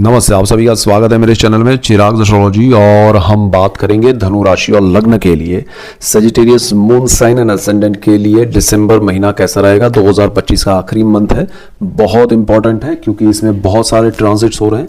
नमस्ते, आप सभी का स्वागत है मेरे चैनल में चिराग एस्ट्रोलॉजी। और हम बात करेंगे धनु राशि और लग्न के लिए Sagittarius moon sign and ascendant के लिए दिसंबर महीना कैसा रहेगा। 2025 का आखिरी मंथ है, बहुत इंपॉर्टेंट है क्योंकि इसमें बहुत सारे ट्रांजिट्स हो रहे हैं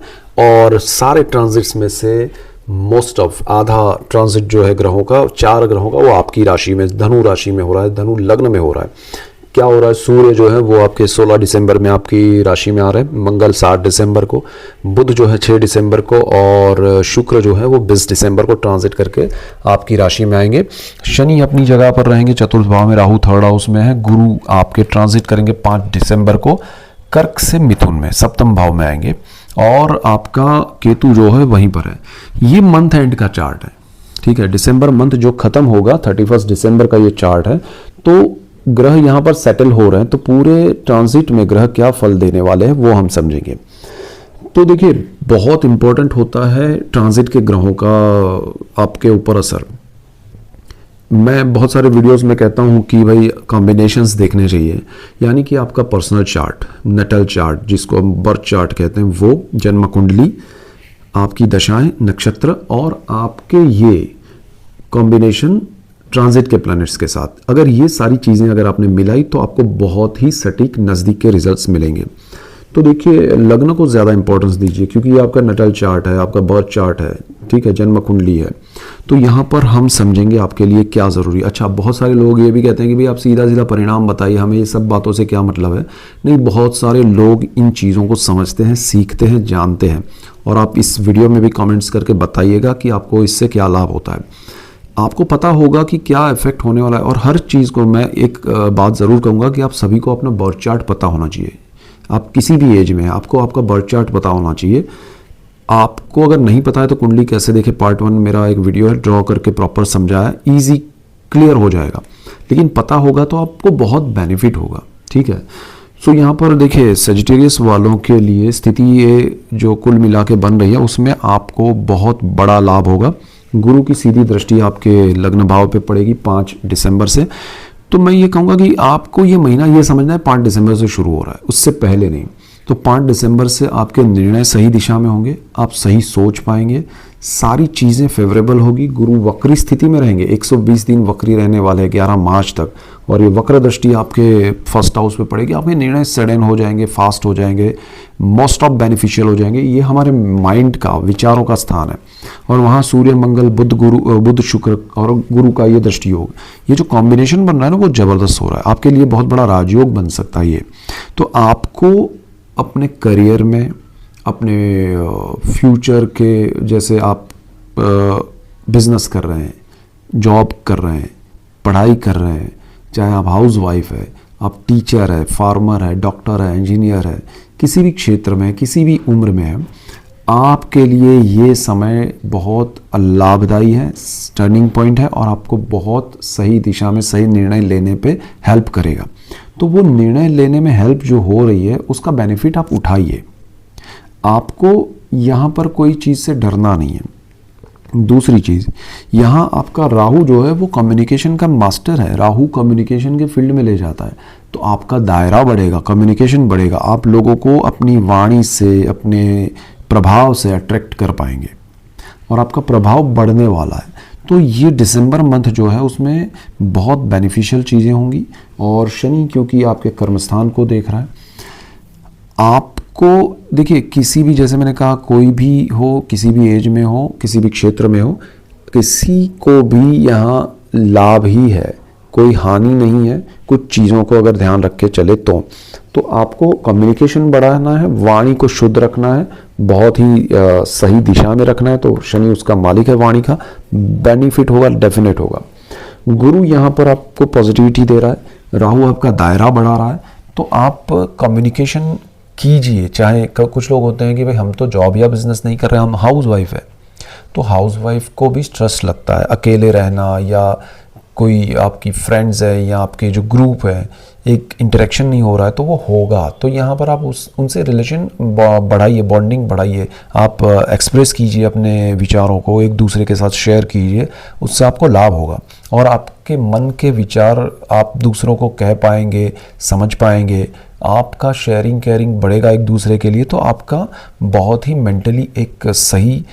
और सारे ट्रांजिट्स में से मोस्ट ऑफ आधा ट्रांजिट जो है ग्रहों का, 4 ग्रहों का, वो आपकी राशि में धनु राशि में हो रहा है, धनु लग्न में हो रहा है। क्या हो रहा है, सूर्य जो है वो आपके 16 दिसंबर में आपकी राशि में आ रहे हैं, मंगल 7 दिसंबर को, बुध जो है 6 दिसंबर को और शुक्र जो है वो 20 दिसंबर को ट्रांजिट करके आपकी राशि में आएंगे। शनि अपनी जगह पर रहेंगे चतुर्थ भाव में, राहु थर्ड हाउस में है, गुरु आपके ट्रांजिट करेंगे 5 दिसंबर को कर्क से मिथुन में सप्तम भाव में आएंगे और आपका केतु जो है वहीं पर है। ये मंथ एंड का चार्ट है, ठीक है। दिसंबर मंथ जो खत्म होगा 31 दिसंबर का ये चार्ट है। तो ग्रह यहाँ पर सेटल हो रहे हैं, तो पूरे ट्रांजिट में ग्रह क्या फल देने वाले हैं वो हम समझेंगे। तो देखिए, बहुत इंपॉर्टेंट होता है ट्रांजिट के ग्रहों का आपके ऊपर असर। मैं बहुत सारे वीडियोस में कहता हूँ कि भाई कॉम्बिनेशंस देखने चाहिए, यानी कि आपका पर्सनल चार्ट, नटल चार्ट जिसको हम बर्थ चार्ट कहते हैं, वो जन्म कुंडली, आपकी दशाएं, नक्षत्र और आपके ये कॉम्बिनेशन ट्रांजिट के प्लैनेट्स के साथ, अगर ये सारी चीज़ें अगर आपने मिलाई तो आपको बहुत ही सटीक नज़दीक के रिजल्ट्स मिलेंगे। तो देखिए, लग्न को ज़्यादा इंपॉर्टेंस दीजिए क्योंकि ये आपका नटल चार्ट है, आपका बर्थ चार्ट है, ठीक है, जन्म कुंडली है। तो यहाँ पर हम समझेंगे आपके लिए क्या ज़रूरी। अच्छा, बहुत सारे लोग ये भी कहते हैं कि भाई आप सीधा सीधा परिणाम बताइए, हमें ये सब बातों से क्या मतलब है। नहीं, बहुत सारे लोग इन चीज़ों को समझते हैं, सीखते हैं, जानते हैं और आप इस वीडियो में भी कमेंट्स करके बताइएगा कि आपको इससे क्या लाभ होता है। आपको पता होगा कि क्या इफेक्ट होने वाला है। और हर चीज़ को मैं एक बात ज़रूर कहूँगा कि आप सभी को अपना बर्थ चार्ट पता होना चाहिए। आप किसी भी एज में हैं, आपको आपका बर्थ चार्ट पता होना चाहिए। आपको अगर नहीं पता है तो कुंडली कैसे देखें पार्ट 1 मेरा एक वीडियो है, ड्रॉ करके प्रॉपर समझाया, ईजी क्लियर हो जाएगा। लेकिन पता होगा तो आपको बहुत बेनिफिट होगा, ठीक है। सो यहाँ पर देखिए, सजिटेरियस वालों के लिए स्थिति ये जो कुल मिला के बन रही है उसमें आपको बहुत बड़ा लाभ होगा। गुरु की सीधी दृष्टि आपके लग्न भाव पे पड़ेगी 5 दिसंबर से। तो मैं ये कहूँगा कि आपको ये महीना ये समझना है 5 दिसंबर से शुरू हो रहा है, उससे पहले नहीं। तो 5 दिसंबर से आपके निर्णय सही दिशा में होंगे, आप सही सोच पाएंगे, सारी चीज़ें फेवरेबल होगी। गुरु वक्री स्थिति में रहेंगे, 120 दिन वक्री रहने वाले हैं 11 मार्च तक, और ये वक्र दृष्टि आपके फर्स्ट हाउस पे पड़ेगी। आपके निर्णय सडन हो जाएंगे, फास्ट हो जाएंगे, मोस्ट ऑफ बेनिफिशियल हो जाएंगे। ये हमारे माइंड का, विचारों का स्थान है और वहाँ सूर्य मंगल बुध शुक्र और गुरु का ये दृष्टि योग, ये जो कॉम्बिनेशन बन रहा है ना वो ज़बरदस्त हो रहा है। आपके लिए बहुत बड़ा राजयोग बन सकता है ये। तो आपको अपने करियर में, अपने फ्यूचर के, जैसे आप बिजनेस कर रहे हैं, जॉब कर रहे हैं, पढ़ाई कर रहे हैं, चाहे आप हाउस वाइफ है, आप टीचर है, फार्मर है, डॉक्टर है, इंजीनियर है, किसी भी क्षेत्र में, किसी भी उम्र में है, आपके लिए ये समय बहुत लाभदायी है, टर्निंग पॉइंट है और आपको बहुत सही दिशा में सही निर्णय लेने पे हेल्प करेगा। तो वो निर्णय लेने में हेल्प जो हो रही है उसका बेनिफिट आप उठाइए। आपको यहाँ पर कोई चीज़ से डरना नहीं है। दूसरी चीज़, यहाँ आपका राहु जो है वो कम्युनिकेशन का मास्टर है, राहु कम्युनिकेशन के फील्ड में ले जाता है। तो आपका दायरा बढ़ेगा, कम्युनिकेशन बढ़ेगा, आप लोगों को अपनी वाणी से, अपने प्रभाव से अट्रैक्ट कर पाएंगे और आपका प्रभाव बढ़ने वाला है। तो ये दिसंबर मंथ जो है उसमें बहुत बेनिफिशियल चीज़ें होंगी। और शनि क्योंकि आपके कर्मस्थान को देख रहा है, आपको देखिए, किसी भी, जैसे मैंने कहा, कोई भी हो, किसी भी एज में हो, किसी भी क्षेत्र में हो, किसी को भी यहाँ लाभ ही है, कोई हानि नहीं है। कुछ चीज़ों को अगर ध्यान रख के चले तो आपको कम्युनिकेशन बढ़ाना है, वाणी को शुद्ध रखना है, बहुत ही सही दिशा में रखना है। तो शनि उसका मालिक है, वाणी का बेनिफिट होगा, डेफिनेट होगा। गुरु यहाँ पर आपको पॉजिटिविटी दे रहा है, राहु आपका दायरा बढ़ा रहा है। तो आप कम्युनिकेशन कीजिए। चाहे कुछ लोग होते हैं कि भाई हम तो जॉब या बिजनेस नहीं कर रहे, हम हाउस वाइफ है, तो हाउस वाइफ को भी स्ट्रेस लगता है, अकेले रहना, या कोई आपकी फ्रेंड्स है या आपके जो ग्रुप है, एक इंटरेक्शन नहीं हो रहा है, तो वो होगा। तो यहाँ पर आप उनसे रिलेशन बढ़ाइए, बॉन्डिंग बढ़ाइए, आप एक्सप्रेस कीजिए अपने विचारों को, एक दूसरे के साथ शेयर कीजिए, उससे आपको लाभ होगा और आपके मन के विचार आप दूसरों को कह पाएंगे, समझ पाएंगे, आपका शेयरिंग केयरिंग बढ़ेगा एक दूसरे के लिए, तो आपका बहुत ही मेंटली एक सही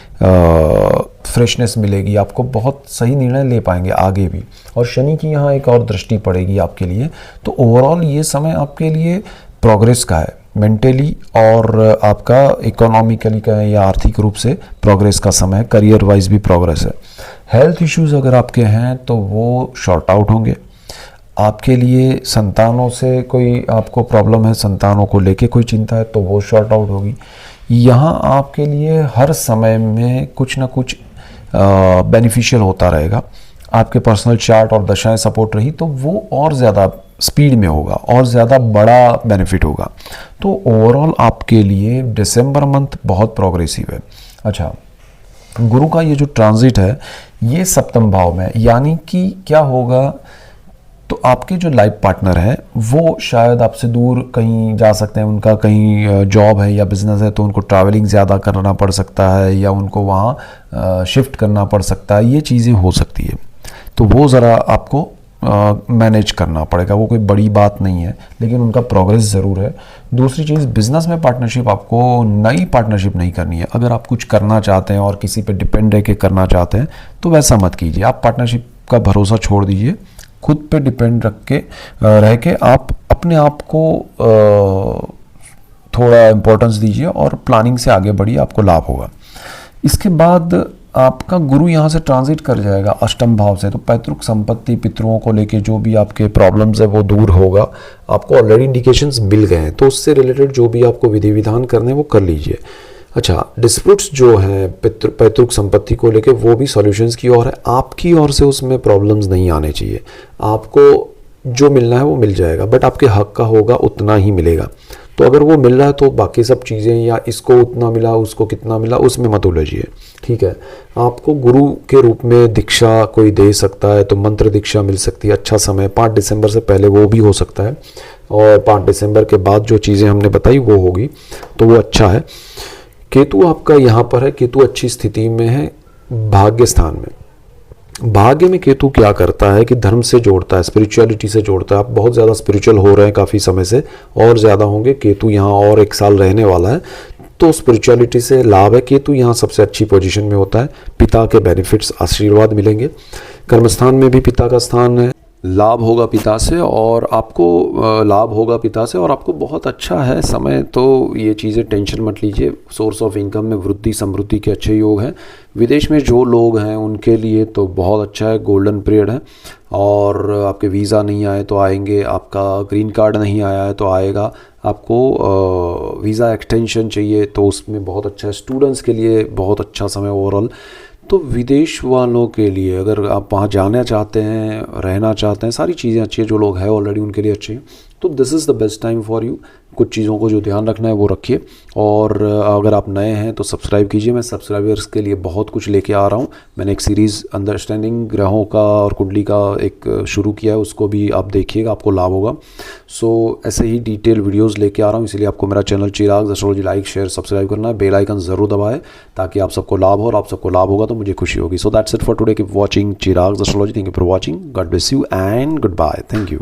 फ्रेशनेस मिलेगी, आपको बहुत सही निर्णय ले पाएंगे आगे भी। और शनि की यहाँ एक और दृष्टि पड़ेगी आपके लिए, तो ओवरऑल ये समय आपके लिए प्रोग्रेस का है, मेंटली और आपका इकोनॉमिकली का है या आर्थिक रूप से प्रोग्रेस का समय है, करियर वाइज भी प्रोग्रेस है। हेल्थ इश्यूज अगर आपके हैं तो वो शॉर्ट आउट होंगे। आपके लिए संतानों से कोई आपको प्रॉब्लम है, संतानों को लेके कोई चिंता है तो वो शॉर्ट आउट होगी। यहाँ आपके लिए हर समय में कुछ ना कुछ बेनिफिशियल होता रहेगा। आपके पर्सनल चार्ट और दशाएं सपोर्ट रही तो वो और ज़्यादा स्पीड में होगा और ज़्यादा बड़ा बेनिफिट होगा। तो ओवरऑल आपके लिए दिसंबर मंथ बहुत प्रोग्रेसिव है। अच्छा, गुरु का ये जो ट्रांजिट है ये सप्तम भाव में, यानी कि क्या होगा, तो आपके जो लाइफ पार्टनर है वो शायद आपसे दूर कहीं जा सकते हैं, उनका कहीं जॉब है या बिजनेस है तो उनको ट्रैवलिंग ज़्यादा करना पड़ सकता है या उनको वहाँ शिफ्ट करना पड़ सकता है, ये चीज़ें हो सकती है। तो वो ज़रा आपको मैनेज करना पड़ेगा, वो कोई बड़ी बात नहीं है, लेकिन उनका प्रोग्रेस ज़रूर है। दूसरी चीज़, बिजनेस में पार्टनरशिप, आपको नई पार्टनरशिप नहीं करनी है। अगर आप कुछ करना चाहते हैं और किसी पे डिपेंड रह के करना चाहते हैं तो वैसा मत कीजिए। आप पार्टनरशिप का भरोसा छोड़ दीजिए, खुद पे डिपेंड रह के आप अपने आप को थोड़ा इम्पोर्टेंस दीजिए और प्लानिंग से आगे बढ़िए, आपको लाभ होगा। इसके बाद आपका गुरु यहाँ से ट्रांजिट कर जाएगा अष्टम भाव से, तो पैतृक संपत्ति, पितरों को लेके जो भी आपके प्रॉब्लम्स है वो दूर होगा। आपको ऑलरेडी इंडिकेशंस मिल गए हैं, तो उससे रिलेटेड जो भी आपको विधि विधान करने वो कर लीजिए। अच्छा, डिस्प्यूट्स जो हैं पैतृक संपत्ति को लेके वो भी सॉल्यूशंस की ओर है। आपकी ओर से उसमें प्रॉब्लम्स नहीं आने चाहिए। आपको जो मिलना है वो मिल जाएगा, बट आपके हक का होगा उतना ही मिलेगा। तो अगर वो मिल रहा है तो बाकी सब चीज़ें, या इसको उतना मिला उसको कितना मिला, उसमें मत उलझिए, ठीक है। आपको गुरु के रूप में दीक्षा कोई दे सकता है तो मंत्र दीक्षा मिल सकती है। अच्छा समय 5 दिसंबर से पहले वो भी हो सकता है, और 5 दिसंबर के बाद जो चीज़ें हमने बताई वो होगी, तो वो अच्छा है। केतु आपका यहाँ पर है, केतु अच्छी स्थिति में है भाग्य स्थान में। भाग्य में केतु क्या करता है कि धर्म से जोड़ता है, स्पिरिचुअलिटी से जोड़ता है। आप बहुत ज़्यादा स्पिरिचुअल हो रहे हैं काफ़ी समय से, और ज़्यादा होंगे। केतु यहाँ और 1 साल रहने वाला है, तो स्पिरिचुअलिटी से लाभ है। केतु यहाँ सबसे अच्छी पोजीशन में होता है, पिता के बेनिफिट्स, आशीर्वाद मिलेंगे। कर्मस्थान में भी पिता का स्थान है, लाभ होगा पिता से, और आपको लाभ होगा पिता से, और आपको बहुत अच्छा है समय। तो ये चीज़ें टेंशन मत लीजिए। सोर्स ऑफ इनकम में वृद्धि समृद्धि के अच्छे योग हैं। विदेश में जो लोग हैं उनके लिए तो बहुत अच्छा है, गोल्डन पीरियड है। और आपके वीज़ा नहीं आए तो आएंगे, आपका ग्रीन कार्ड नहीं आया है तो आएगा, आपको वीज़ा एक्सटेंशन चाहिए तो उसमें बहुत अच्छा है। स्टूडेंट्स के लिए बहुत अच्छा समय ओवरऑल। तो विदेश वालों के लिए, अगर आप वहाँ जाना चाहते हैं, रहना चाहते हैं, सारी चीज़ें अच्छी हैं। जो लोग हैं ऑलरेडी उनके लिए अच्छी हैं, तो this is the best time for you. कुछ चीज़ों को जो ध्यान रखना है वो रखिए, और अगर आप नए हैं तो सब्सक्राइब कीजिए। मैं सब्सक्राइबर्स के लिए बहुत कुछ लेके आ रहा हूँ। मैंने एक सीरीज़ अंडरस्टैंडिंग ग्रहों का और कुंडली का एक शुरू किया है, उसको भी आप देखिएगा, आपको लाभ होगा। सो ऐसे ही डिटेल वीडियोज़ लेके आ रहा हूँ, इसलिए आपको मेरा चैनल चिराग एस्ट्रोलॉजी लाइक शेयर सब्सक्राइब करना है। बेल आइकन ज़रूर दबाएं ताकि आप सबको लाभ हो, और आप सबको लाभ होगा तो मुझे खुशी होगी। So that's it for today. Keep watching Chirag astrology. Thank you for watching. God bless you and goodbye. Thank you.